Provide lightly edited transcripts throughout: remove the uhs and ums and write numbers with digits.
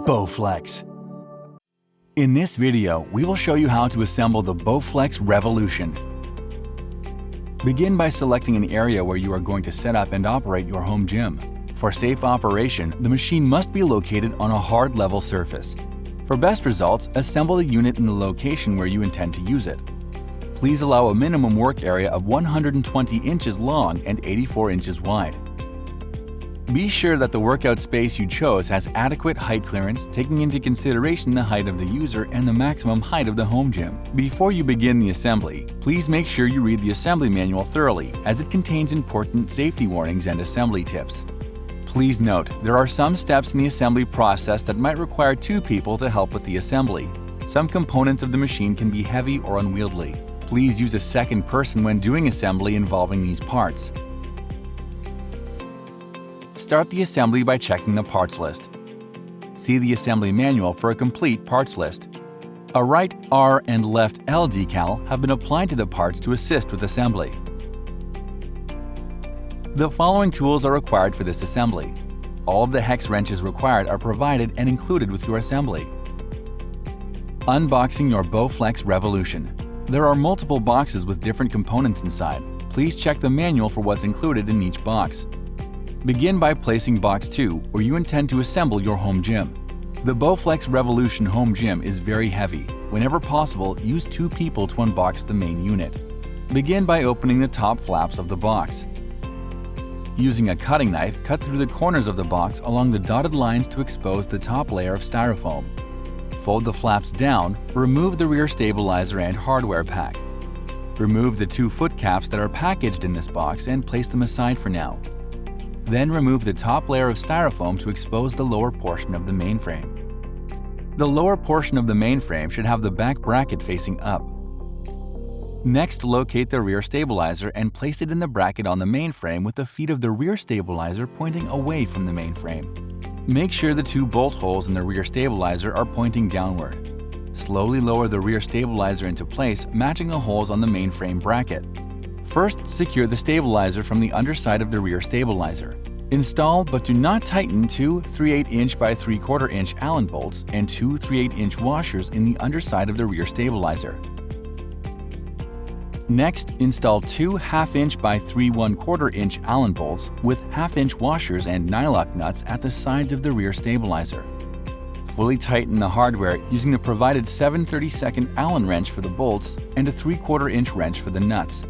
Bowflex. In this video, we will show you how to assemble the Bowflex Revolution. Begin by selecting an area where you are going to set up and operate your home gym. For safe operation, the machine must be located on a hard level surface. For best results, assemble the unit in the location where you intend to use it. Please allow a minimum work area of 120 inches long and 84 inches wide. Be sure that the workout space you chose has adequate height clearance, taking into consideration the height of the user and the maximum height of the home gym. Before you begin the assembly, please make sure you read the assembly manual thoroughly, as it contains important safety warnings and assembly tips. Please note, there are some steps in the assembly process that might require two people to help with the assembly. Some components of the machine can be heavy or unwieldy. Please use a second person when doing assembly involving these parts. Start the assembly by checking the parts list. See the assembly manual for a complete parts list. A right R and left L decal have been applied to the parts to assist with assembly. The following tools are required for this assembly. All of the hex wrenches required are provided and included with your assembly. Unboxing your Bowflex Revolution. There are multiple boxes with different components inside. Please check the manual for what's included in each box. Begin by placing Box 2, where you intend to assemble your home gym. The Bowflex Revolution home gym is very heavy. Whenever possible, use two people to unbox the main unit. Begin by opening the top flaps of the box. Using a cutting knife, cut through the corners of the box along the dotted lines to expose the top layer of styrofoam. Fold the flaps down, remove the rear stabilizer and hardware pack. Remove the two foot caps that are packaged in this box and place them aside for now. Then remove the top layer of styrofoam to expose the lower portion of the mainframe. The lower portion of the mainframe should have the back bracket facing up. Next, locate the rear stabilizer and place it in the bracket on the mainframe with the feet of the rear stabilizer pointing away from the mainframe. Make sure the two bolt holes in the rear stabilizer are pointing downward. Slowly lower the rear stabilizer into place, matching the holes on the mainframe bracket. First, secure the stabilizer from the underside of the rear stabilizer. Install but do not tighten two 3/8" by 3/4" Allen bolts and two 3/8" washers in the underside of the rear stabilizer. Next, install two 1/2" by 3/1/4" Allen bolts with 1/2" washers and nylock nuts at the sides of the rear stabilizer. Fully tighten the hardware using the provided 7/32 Allen wrench for the bolts and a 3/4" wrench for the nuts.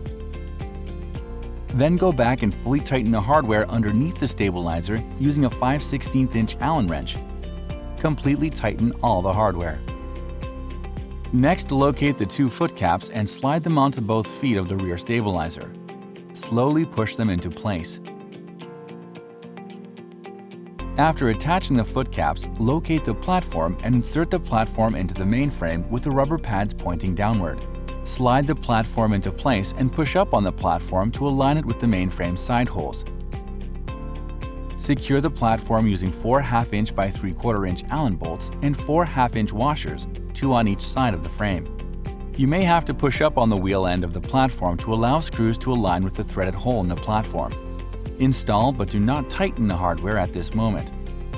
Then go back and fully tighten the hardware underneath the stabilizer using a 5/16" Allen wrench. Completely tighten all the hardware. Next, locate the two foot caps and slide them onto both feet of the rear stabilizer. Slowly push them into place. After attaching the foot caps, locate the platform and insert the platform into the mainframe with the rubber pads pointing downward. Slide the platform into place and push up on the platform to align it with the mainframe side holes. Secure the platform using four 1/2" by 3/4" Allen bolts and four 1/2" washers, two on each side of the frame. You may have to push up on the wheel end of the platform to allow screws to align with the threaded hole in the platform. Install but do not tighten the hardware at this moment.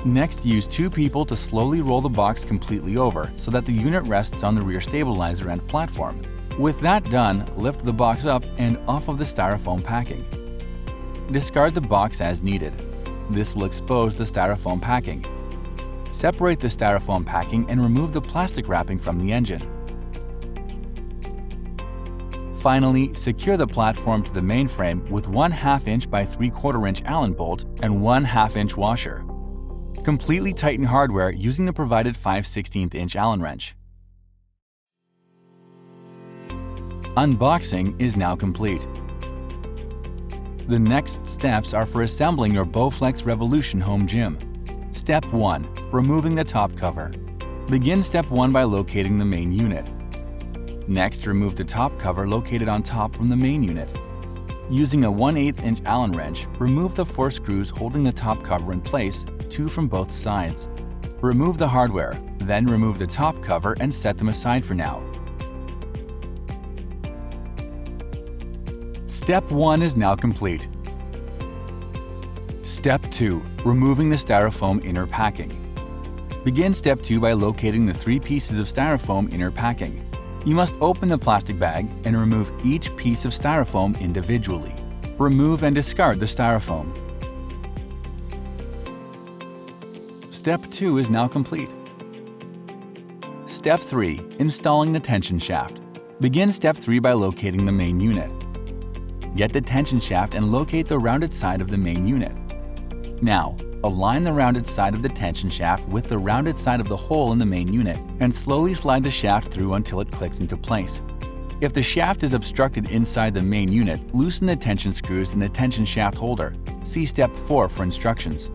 Next, use two people to slowly roll the box completely over so that the unit rests on the rear stabilizer and platform. With that done, lift the box up and off of the styrofoam packing. Discard the box as needed. This will expose the styrofoam packing. Separate the styrofoam packing and remove the plastic wrapping from the engine. Finally, secure the platform to the mainframe with one 1/2" by 3/4" Allen bolt and one 1/2" washer. Completely tighten hardware using the provided 5/16" Allen wrench. Unboxing is now complete. The next steps are for assembling your Bowflex Revolution home gym. Step 1. Removing the top cover. Begin Step 1 by locating the main unit. Next, remove the top cover located on top from the main unit. Using a 1/8" Allen wrench, remove the 4 screws holding the top cover in place, 2 from both sides. Remove the hardware, then remove the top cover and set them aside for now. Step 1 is now complete. Step 2. Removing the styrofoam inner packing. Begin step 2 by locating the 3 pieces of styrofoam inner packing. You must open the plastic bag and remove each piece of styrofoam individually. Remove and discard the styrofoam. Step 2 is now complete. Step 3. Installing the tension shaft. Begin step 3 by locating the main unit. Get the tension shaft and locate the rounded side of the main unit. Now, align the rounded side of the tension shaft with the rounded side of the hole in the main unit and slowly slide the shaft through until it clicks into place. If the shaft is obstructed inside the main unit, loosen the tension screws in the tension shaft holder. See step 4 for instructions.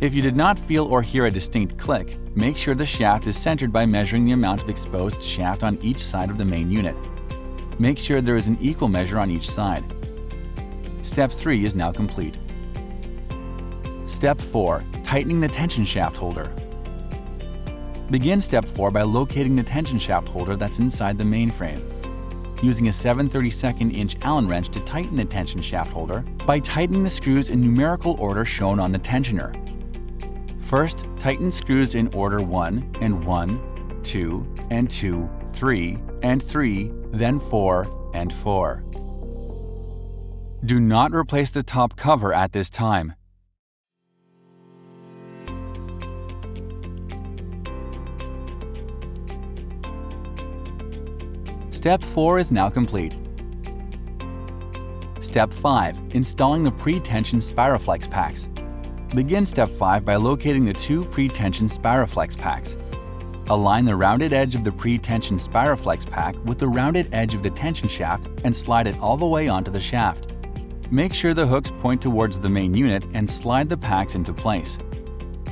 If you did not feel or hear a distinct click, make sure the shaft is centered by measuring the amount of exposed shaft on each side of the main unit. Make sure there is an equal measure on each side. Step 3 is now complete. Step 4. Tightening the tension shaft holder. Begin step 4 by locating the tension shaft holder that's inside the mainframe. Using a 7/32 inch Allen wrench to tighten the tension shaft holder by tightening the screws in numerical order shown on the tensioner. First, tighten screws in order 1 and 1, 2 and 2, 3 and 3, then 4 and 4. Do not replace the top cover at this time. Step 4 is now complete. Step 5. Installing the pre-tension Spiroflex packs. Begin step 5 by locating the 2 pre-tension Spiroflex packs. Align the rounded edge of the pre-tension Spiroflex pack with the rounded edge of the tension shaft and slide it all the way onto the shaft. Make sure the hooks point towards the main unit and slide the packs into place.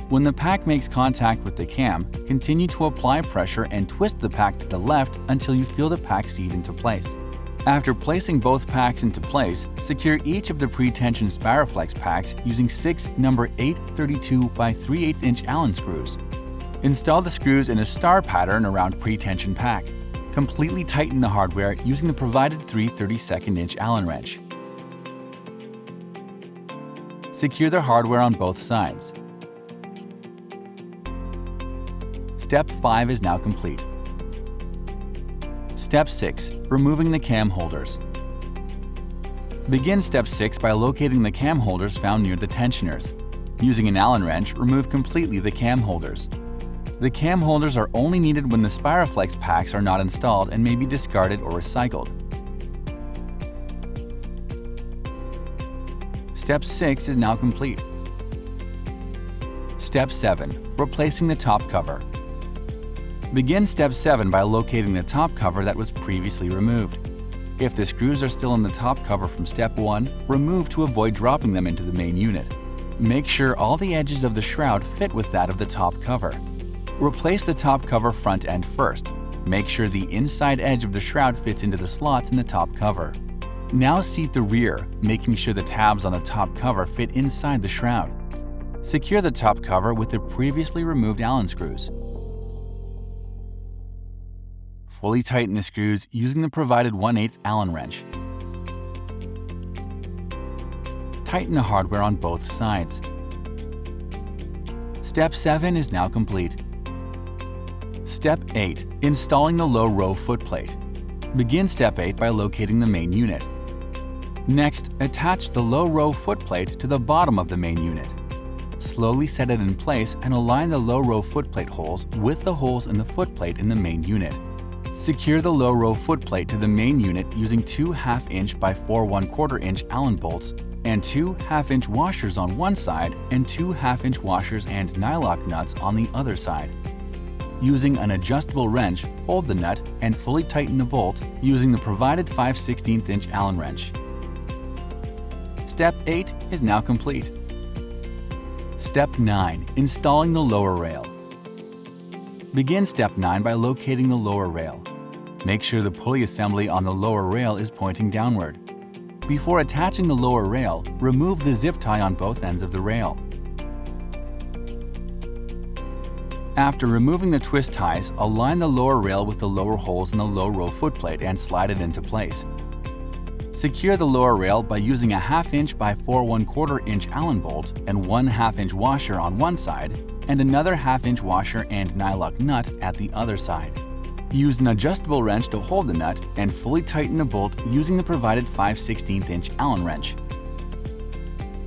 When the pack makes contact with the cam, continue to apply pressure and twist the pack to the left until you feel the pack seat into place. After placing both packs into place, secure each of the pre-tension Spiroflex packs using 6 number 832 by 3/8 inch Allen screws. Install the screws in a star pattern around pre-tension pack. Completely tighten the hardware using the provided 3/32 inch Allen wrench. Secure the hardware on both sides. Step 5 is now complete. Step 6. Removing the cam holders. Begin step 6 by locating the cam holders found near the tensioners. Using an Allen wrench, remove completely the cam holders. The cam holders are only needed when the Spiroflex packs are not installed and may be discarded or recycled. Step 6 is now complete. Step 7. Replacing the top cover. Begin step 7 by locating the top cover that was previously removed. If the screws are still in the top cover from step 1, remove to avoid dropping them into the main unit. Make sure all the edges of the shroud fit with that of the top cover. Replace the top cover front end first. Make sure the inside edge of the shroud fits into the slots in the top cover. Now seat the rear, making sure the tabs on the top cover fit inside the shroud. Secure the top cover with the previously removed Allen screws. Fully tighten the screws using the provided 1/8 Allen wrench. Tighten the hardware on both sides. Step 7 is now complete. Step 8. Installing the low row footplate. Begin step 8 by locating the main unit. Next, attach the low row footplate to the bottom of the main unit. Slowly set it in place and align the low row footplate holes with the holes in the footplate in the main unit. Secure the low row footplate to the main unit using 2 1/2 inch by 4 1/4 inch Allen bolts and 2 1/2 inch washers on one side and 2 1/2 inch washers and nylock nuts on the other side. Using an adjustable wrench, hold the nut and fully tighten the bolt using the provided 5/16 inch Allen wrench. Step 8 is now complete. Step 9. Installing the lower rail. Begin step 9 by locating the lower rail. Make sure the pulley assembly on the lower rail is pointing downward. Before attaching the lower rail, remove the zip tie on both ends of the rail. After removing the twist ties, align the lower rail with the lower holes in the low row footplate and slide it into place. Secure the lower rail by using a 1/2 inch by 4 1/4 inch Allen bolt and 1 1/2 inch washer on one side and another 1/2-inch washer and nylock nut at the other side. Use an adjustable wrench to hold the nut and fully tighten the bolt using the provided 5/16" Allen wrench.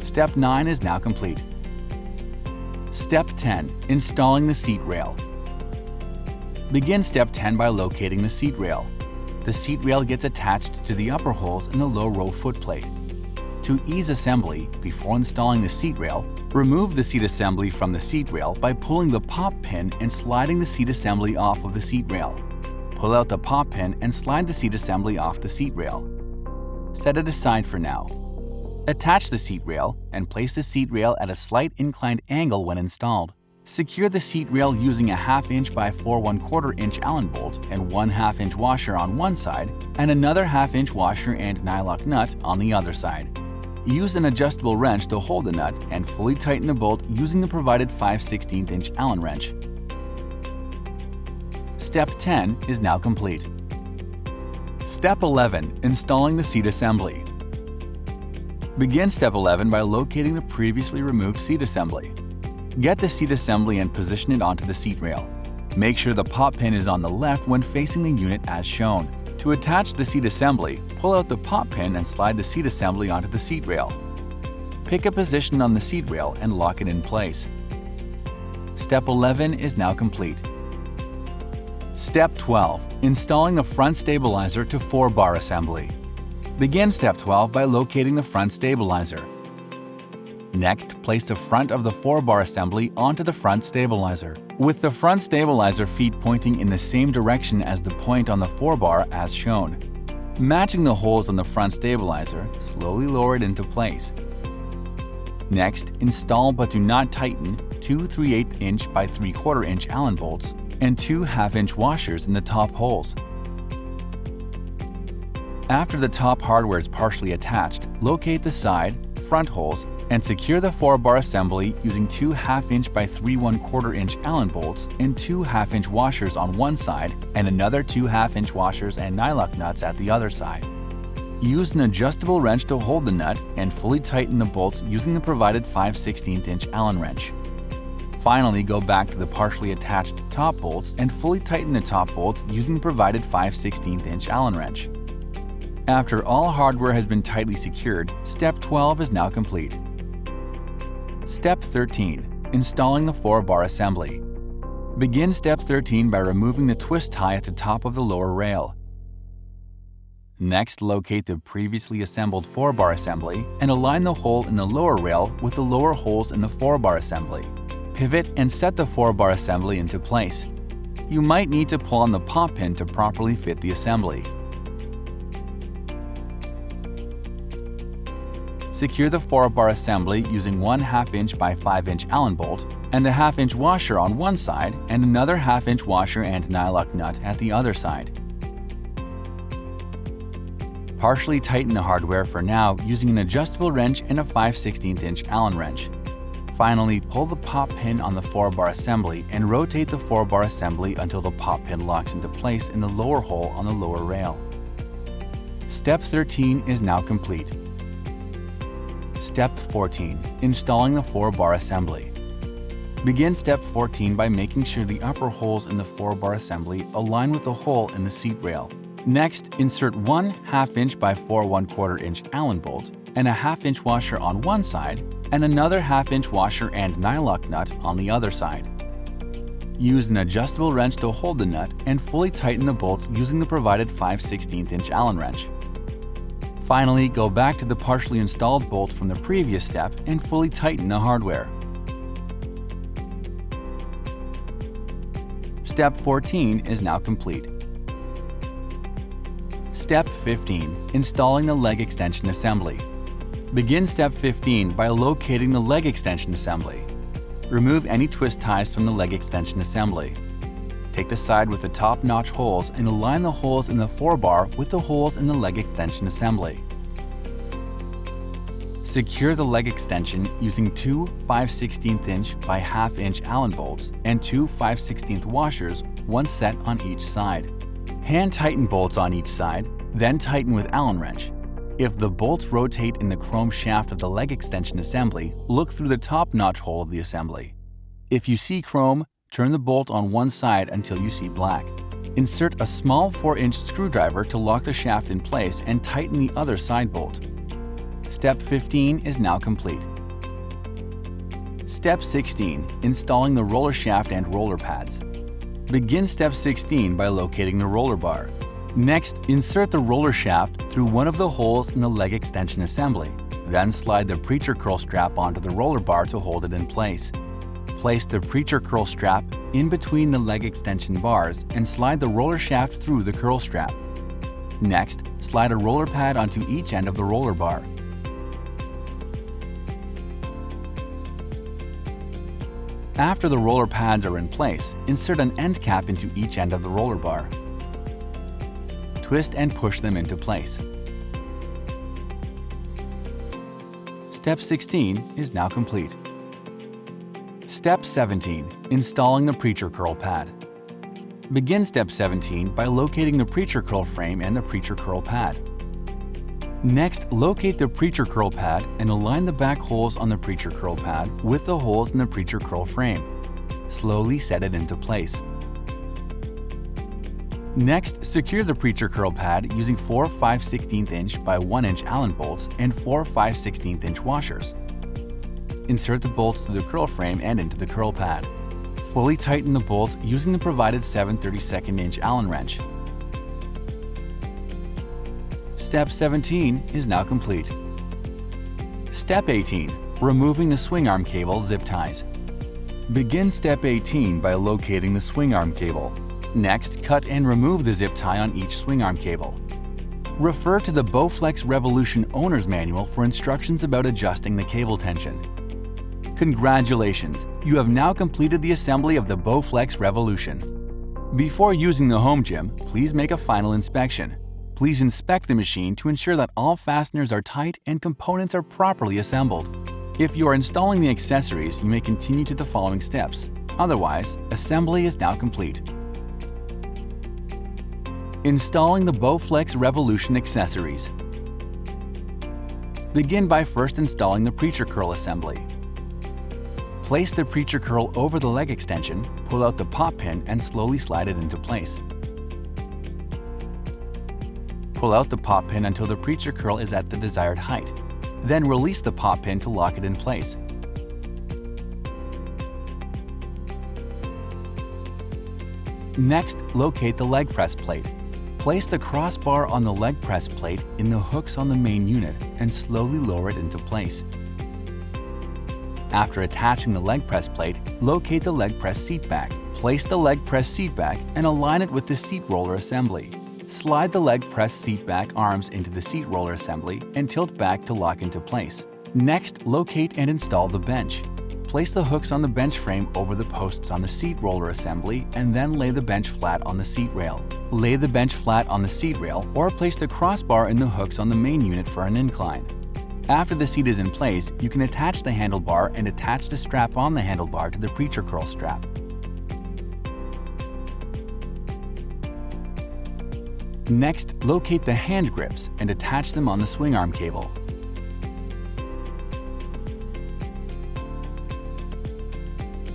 Step 9 is now complete. Step 10. Installing the seat rail. Begin Step 10 by locating the seat rail. The seat rail gets attached to the upper holes in the low row footplate. To ease assembly, before installing the seat rail, remove the seat assembly from the seat rail by pulling the pop pin and sliding the seat assembly off of the seat rail. Pull out the pop pin and slide the seat assembly off the seat rail. Set it aside for now. Attach the seat rail and place the seat rail at a slight inclined angle when installed. Secure the seat rail using a 1/2-inch by 4 1/4-inch Allen bolt and 1/2-inch washer on one side and another 1/2-inch washer and nylock nut on the other side. Use an adjustable wrench to hold the nut and fully tighten the bolt using the provided 5/16" Allen wrench. Step 10 is now complete. Step 11. Installing the seat assembly. Begin Step 11 by locating the previously removed seat assembly. Get the seat assembly and position it onto the seat rail. Make sure the pop pin is on the left when facing the unit as shown. To attach the seat assembly, pull out the pop pin and slide the seat assembly onto the seat rail. Pick a position on the seat rail and lock it in place. Step 11 is now complete. Step 12. Installing the front stabilizer to 4-bar assembly. Begin Step 12 by locating the front stabilizer. Next, place the front of the 4-bar assembly onto the front stabilizer, with the front stabilizer feet pointing in the same direction as the point on the 4-bar as shown. Matching the holes on the front stabilizer, slowly lower it into place. Next, install but do not tighten 2 3/8-inch by 3/4-inch Allen bolts and 2 1/2-inch washers in the top holes. After the top hardware is partially attached, locate the side, front holes, and secure the 4-bar assembly using 2 1/2-inch by 3 1/4-inch Allen bolts and 2 1/2-inch washers on one side and another 2 1/2-inch washers and nylock nuts at the other side. Use an adjustable wrench to hold the nut and fully tighten the bolts using the provided 5/16" Allen wrench. Finally, go back to the partially attached top bolts and fully tighten the top bolts using the provided 5/16" Allen wrench. After all hardware has been tightly secured, Step 12 is now complete. Step 13. Installing the 4-bar assembly. Begin Step 13 by removing the twist tie at the top of the lower rail. Next, locate the previously assembled 4-bar assembly and align the hole in the lower rail with the lower holes in the 4-bar assembly. Pivot and set the 4-bar assembly into place. You might need to pull on the pop pin to properly fit the assembly. Secure the 4-bar assembly using 1 1/2-inch by 5-inch Allen bolt and a 1/2-inch washer on one side and another 1/2-inch washer and nylock nut at the other side. Partially tighten the hardware for now using an adjustable wrench and a 5/16" Allen wrench. Finally, pull the pop pin on the 4-bar assembly and rotate the 4-bar assembly until the pop pin locks into place in the lower hole on the lower rail. Step 13 is now complete. Step 14. Installing the 4-bar assembly. Begin Step 14 by making sure the upper holes in the 4-bar assembly align with the hole in the seat rail. Next, insert 1 1/2-inch by 4 1/4-inch Allen bolt and a 1/2-inch washer on one side and another 1/2-inch washer and nylock nut on the other side. Use an adjustable wrench to hold the nut and fully tighten the bolts using the provided 5/16" Allen wrench. Finally, go back to the partially installed bolt from the previous step and fully tighten the hardware. Step 14 is now complete. Step 15. Installing the leg extension assembly. Begin Step 15 by locating the leg extension assembly. Remove any twist ties from the leg extension assembly. Take the side with the top notch holes and align the holes in the 4-bar with the holes in the leg extension assembly. Secure the leg extension using 2 5/16" by 1/2-inch Allen bolts and 2 5/16 washers, one set on each side. Hand tighten bolts on each side, then tighten with Allen wrench. If the bolts rotate in the chrome shaft of the leg extension assembly, look through the top notch hole of the assembly. If you see chrome, turn the bolt on one side until you see black. Insert a small 4-inch screwdriver to lock the shaft in place and tighten the other side bolt. Step 15 is now complete. Step 16. Installing the roller shaft and roller pads. Begin Step 16 by locating the roller bar. Next, insert the roller shaft through one of the holes in the leg extension assembly. Then slide the preacher curl strap onto the roller bar to hold it in place. Place the preacher curl strap in between the leg extension bars and slide the roller shaft through the curl strap. Next, slide a roller pad onto each end of the roller bar. After the roller pads are in place, insert an end cap into each end of the roller bar. Twist and push them into place. Step 16 is now complete. Step 17. Installing the preacher curl pad. Begin Step 17 by locating the preacher curl frame and the preacher curl pad. Next, locate the preacher curl pad and align the back holes on the preacher curl pad with the holes in the preacher curl frame. Slowly set it into place. Next, secure the preacher curl pad using 4 5/16 inch by 1 inch Allen bolts and 4 5/16 inch washers. Insert the bolts through the curl frame and into the curl pad. Fully tighten the bolts using the provided 7/32 inch Allen wrench. Step 17 is now complete. Step 18. Removing the swing arm cable zip ties. Begin Step 18 by locating the swing arm cable. Next, cut and remove the zip tie on each swing arm cable. Refer to the Bowflex Revolution Owner's Manual for instructions about adjusting the cable tension. Congratulations! You have now completed the assembly of the Bowflex Revolution. Before using the home gym, please make a final inspection. Please inspect the machine to ensure that all fasteners are tight and components are properly assembled. If you are installing the accessories, you may continue to the following steps. Otherwise, assembly is now complete. Installing the Bowflex Revolution accessories. Begin by first installing the preacher curl assembly. Place the preacher curl over the leg extension, pull out the pop pin and slowly slide it into place. Pull out the pop pin until the preacher curl is at the desired height. Then release the pop pin to lock it in place. Next, locate the leg press plate. Place the crossbar on the leg press plate in the hooks on the main unit and slowly lower it into place. After attaching the leg press plate, locate the leg press seat back. Place the leg press seat back and align it with the seat roller assembly. Slide the leg press seat back arms into the seat roller assembly and tilt back to lock into place. Next, locate and install the bench. Place the hooks on the bench frame over the posts on the seat roller assembly and then lay the bench flat on the seat rail. Lay the bench flat on the seat rail or place the crossbar in the hooks on the main unit for an incline. After the seat is in place, you can attach the handlebar and attach the strap on the handlebar to the preacher curl strap. Next, locate the hand grips and attach them on the swing arm cable.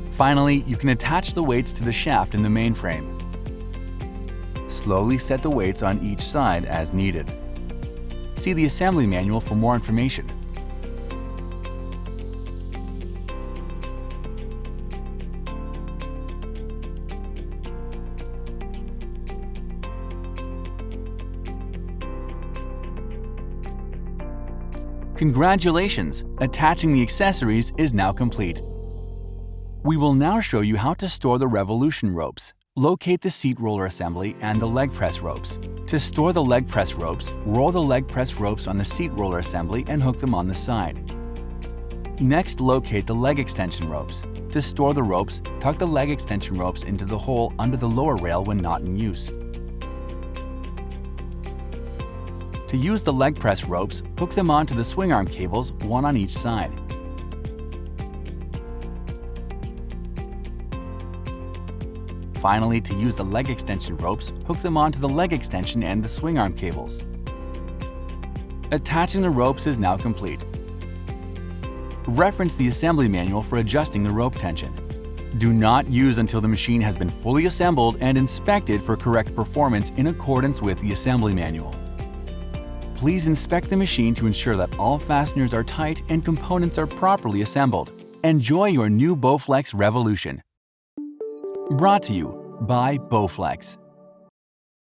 Finally, you can attach the weights to the shaft in the mainframe. Slowly set the weights on each side as needed. See the assembly manual for more information. Congratulations! Attaching the accessories is now complete. We will now show you how to store the Revolution ropes. Locate the seat roller assembly and the leg press ropes. To store the leg press ropes, roll the leg press ropes on the seat roller assembly and hook them on the side. Next, locate the leg extension ropes. To store the ropes, tuck the leg extension ropes into the hole under the lower rail when not in use. To use the leg press ropes, hook them onto the swing arm cables, one on each side. Finally, to use the leg extension ropes, hook them onto the leg extension and the swing arm cables. Attaching the ropes is now complete. Reference the assembly manual for adjusting the rope tension. Do not use until the machine has been fully assembled and inspected for correct performance in accordance with the assembly manual. Please inspect the machine to ensure that all fasteners are tight and components are properly assembled. Enjoy your new Bowflex Revolution. Brought to you by Bowflex.